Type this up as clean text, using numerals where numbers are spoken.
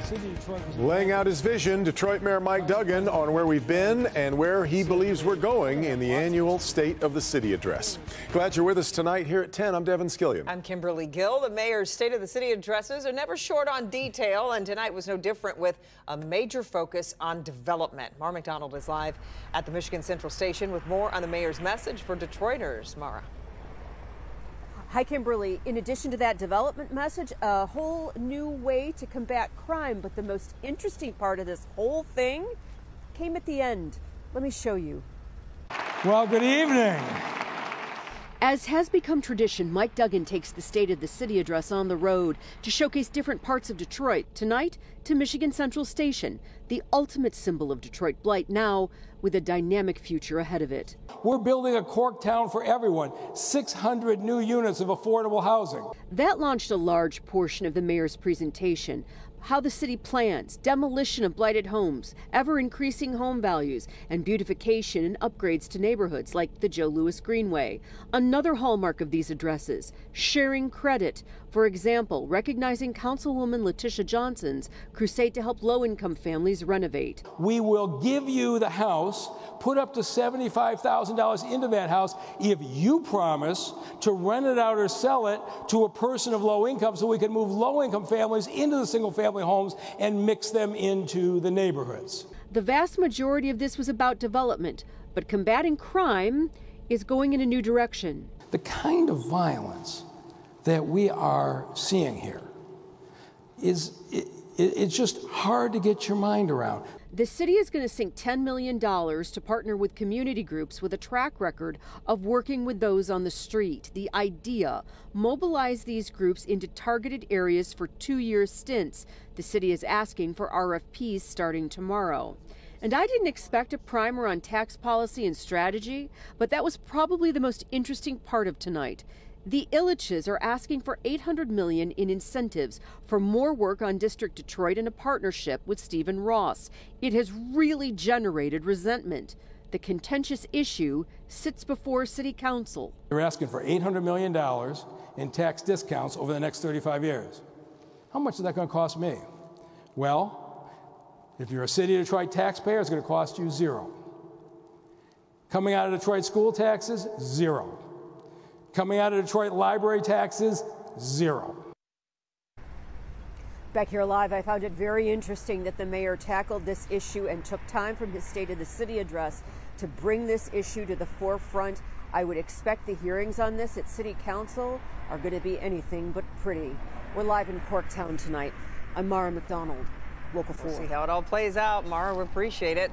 city of Detroit. Laying out his vision, Detroit Mayor Mike Duggan on where we've been and where he believes we're going in the annual State of the City address. Glad you're with us tonight here at 10. I'm Devin Skillian. I'm Kimberly Gill. The mayor's State of the City addresses are never short on detail, and tonight was no different with a major focus on development. Mara McDonald is live at the Michigan Central Station with more on the mayor's message for Detroiters. Mara. Hi, Kimberly. In addition to that development message, a whole new way to combat crime. But the most interesting part of this whole thing came at the end. Let me show you. Well, good evening. As has become tradition, Mike Duggan takes the State of the City address on the road to showcase different parts of Detroit. Tonight to Michigan Central Station, the ultimate symbol of Detroit blight, now with a dynamic future ahead of it. We're building a Corktown for everyone, 600 new units of affordable housing. That launched a large portion of the mayor's presentation. How the city plans demolition of blighted homes, ever-increasing home values, and beautification and upgrades to neighborhoods like the Joe Louis Greenway. Another hallmark of these addresses, sharing credit. For example, recognizing Councilwoman Letitia Johnson's crusade to help low-income families renovate. We will give you the house, put up to $75,000 into that house if you promise to rent it out or sell it to a person of low income, so we can move low-income families into the single-family homes and mix them into the neighborhoods. The vast majority of this was about development, but combating crime is going in a new direction. The kind of violence that we are seeing here it's just hard to get your mind around. The city is going to sink $10 million to partner with community groups with a track record of working with those on the street. The idea, mobilize these groups into targeted areas for 2-year stints. The city is asking for RFPs starting tomorrow. And I didn't expect a primer on tax policy and strategy, but that was probably the most interesting part of tonight. The Illiches are asking for $800 million in incentives for more work on District Detroit in a partnership with Stephen Ross. It has really generated resentment. The contentious issue sits before City Council. They're asking for $800 million in tax discounts over the next 35 years. How much is that going to cost me? Well, if you're a City of Detroit taxpayer, it's going to cost you $0. Coming out of Detroit school taxes, $0. Coming out of Detroit library taxes, $0. Back here live, I found it very interesting that the mayor tackled this issue and took time from his State of the City address to bring this issue to the forefront. I would expect the hearings on this at City Council are going to be anything but pretty. We're live in Corktown tonight. I'm Mara McDonald, Local 4. We'll see how it all plays out. Mara, we appreciate it.